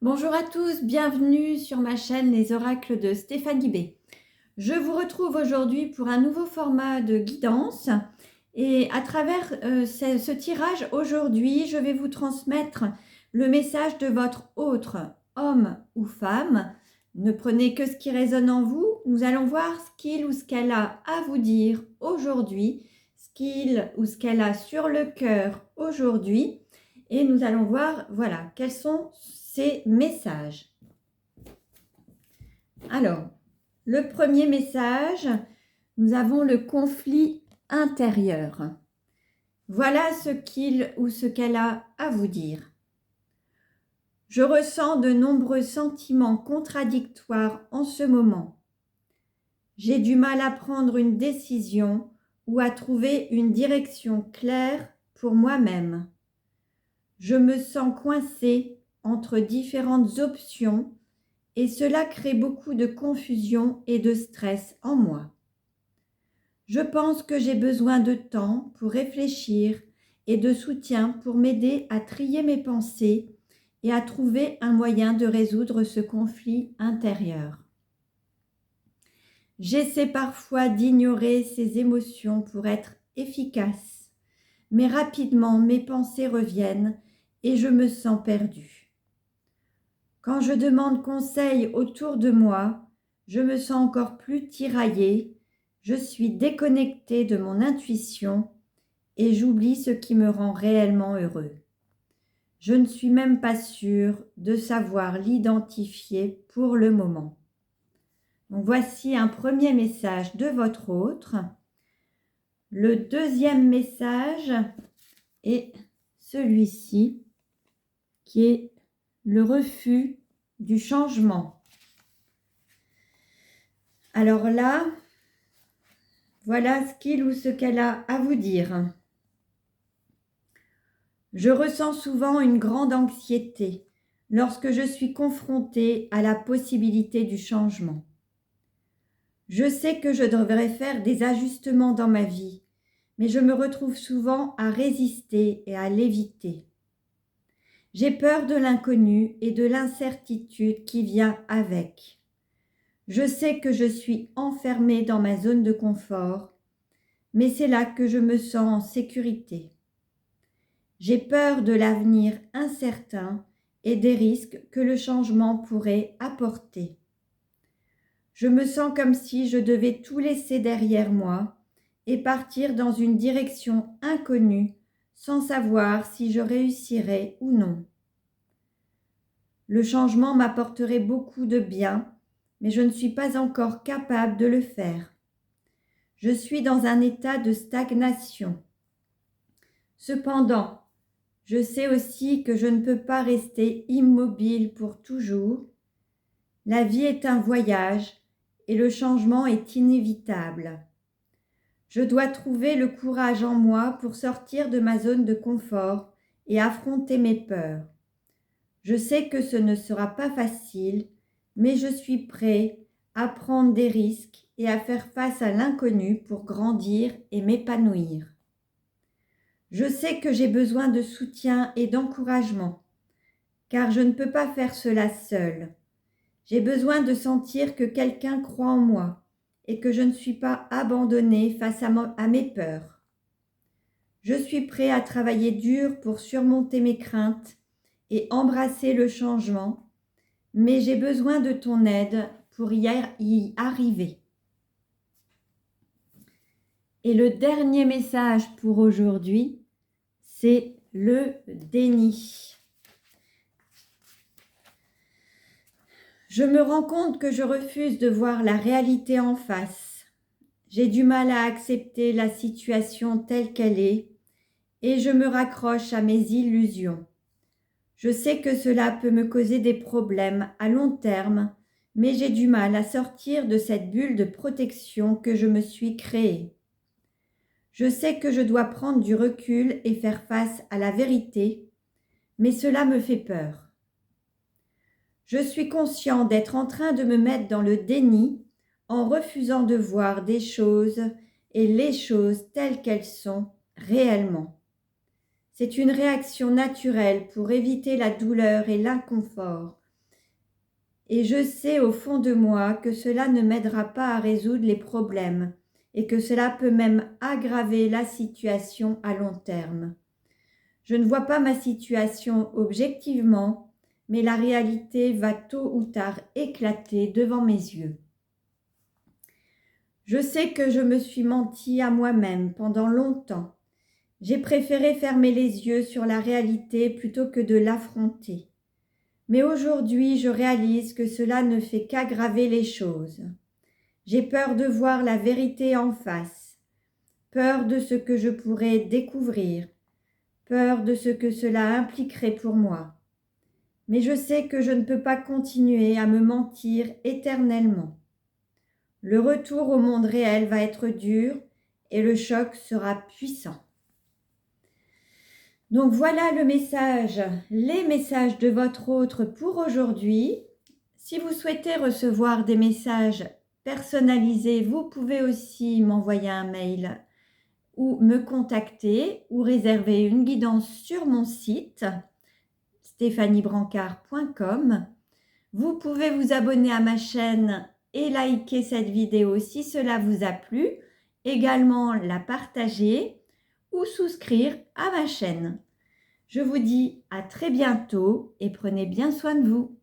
Bonjour à tous, bienvenue sur ma chaîne Les Oracles de Stéphanie B. Je vous retrouve aujourd'hui pour un nouveau format de guidance et à travers ce tirage aujourd'hui, je vais vous transmettre le message de votre autre, homme ou femme. Ne prenez que ce qui résonne en vous. Nous allons voir ce qu'il ou ce qu'elle a à vous dire aujourd'hui, ce qu'il ou ce qu'elle a sur le cœur aujourd'hui. Et nous allons voir, voilà, quels sont ces messages. Alors, le premier message, nous avons le conflit intérieur. Voilà ce qu'il ou ce qu'elle a à vous dire. Je ressens de nombreux sentiments contradictoires en ce moment. J'ai du mal à prendre une décision ou à trouver une direction claire pour moi-même. Je me sens coincée entre différentes options et cela crée beaucoup de confusion et de stress en moi. Je pense que j'ai besoin de temps pour réfléchir et de soutien pour m'aider à trier mes pensées et à trouver un moyen de résoudre ce conflit intérieur. J'essaie parfois d'ignorer ces émotions pour être efficace, mais rapidement mes pensées reviennent et je me sens perdue. Quand je demande conseil autour de moi, je me sens encore plus tiraillée, je suis déconnectée de mon intuition et j'oublie ce qui me rend réellement heureux. Je ne suis même pas sûre de savoir l'identifier pour le moment. Donc voici un premier message de votre autre. Le deuxième message est celui-ci qui est le refus du changement. Alors là, voilà ce qu'il ou ce qu'elle a à vous dire. Je ressens souvent une grande anxiété lorsque je suis confrontée à la possibilité du changement. Je sais que je devrais faire des ajustements dans ma vie, mais je me retrouve souvent à résister et à l'éviter. J'ai peur de l'inconnu et de l'incertitude qui vient avec. Je sais que je suis enfermée dans ma zone de confort, mais c'est là que je me sens en sécurité. J'ai peur de l'avenir incertain et des risques que le changement pourrait apporter. Je me sens comme si je devais tout laisser derrière moi et partir dans une direction inconnue sans savoir si je réussirais ou non. Le changement m'apporterait beaucoup de bien, mais je ne suis pas encore capable de le faire. Je suis dans un état de stagnation. Cependant, je sais aussi que je ne peux pas rester immobile pour toujours. La vie est un voyage et le changement est inévitable. Je dois trouver le courage en moi pour sortir de ma zone de confort et affronter mes peurs. Je sais que ce ne sera pas facile, mais je suis prêt à prendre des risques et à faire face à l'inconnu pour grandir et m'épanouir. Je sais que j'ai besoin de soutien et d'encouragement, car je ne peux pas faire cela seule. J'ai besoin de sentir que quelqu'un croit en moi et que je ne suis pas abandonnée face à mes peurs. Je suis prêt à travailler dur pour surmonter mes craintes et embrasser le changement, mais j'ai besoin de ton aide pour y arriver. Et le dernier message pour aujourd'hui, c'est le déni. Je me rends compte que je refuse de voir la réalité en face. J'ai du mal à accepter la situation telle qu'elle est et je me raccroche à mes illusions. Je sais que cela peut me causer des problèmes à long terme, mais j'ai du mal à sortir de cette bulle de protection que je me suis créée. Je sais que je dois prendre du recul et faire face à la vérité, mais cela me fait peur. Je suis conscient d'être en train de me mettre dans le déni en refusant de voir des choses et les choses telles qu'elles sont réellement. C'est une réaction naturelle pour éviter la douleur et l'inconfort, et je sais au fond de moi que cela ne m'aidera pas à résoudre les problèmes et que cela peut même aggraver la situation à long terme. Je ne vois pas ma situation objectivement, mais la réalité va tôt ou tard éclater devant mes yeux. Je sais que je me suis menti à moi-même pendant longtemps. J'ai préféré fermer les yeux sur la réalité plutôt que de l'affronter. Mais aujourd'hui, je réalise que cela ne fait qu'aggraver les choses. J'ai peur de voir la vérité en face, peur de ce que je pourrais découvrir, peur de ce que cela impliquerait pour moi. Mais je sais que je ne peux pas continuer à me mentir éternellement. Le retour au monde réel va être dur et le choc sera puissant. Donc voilà le message, les messages de votre autre pour aujourd'hui. Si vous souhaitez recevoir des messages personnalisés, vous pouvez aussi m'envoyer un mail ou me contacter ou réserver une guidance sur mon site stéphaniebrancard.com. Vous pouvez vous abonner à ma chaîne et liker cette vidéo si cela vous a plu, également la partager ou souscrire à ma chaîne. Je vous dis à très bientôt et prenez bien soin de vous.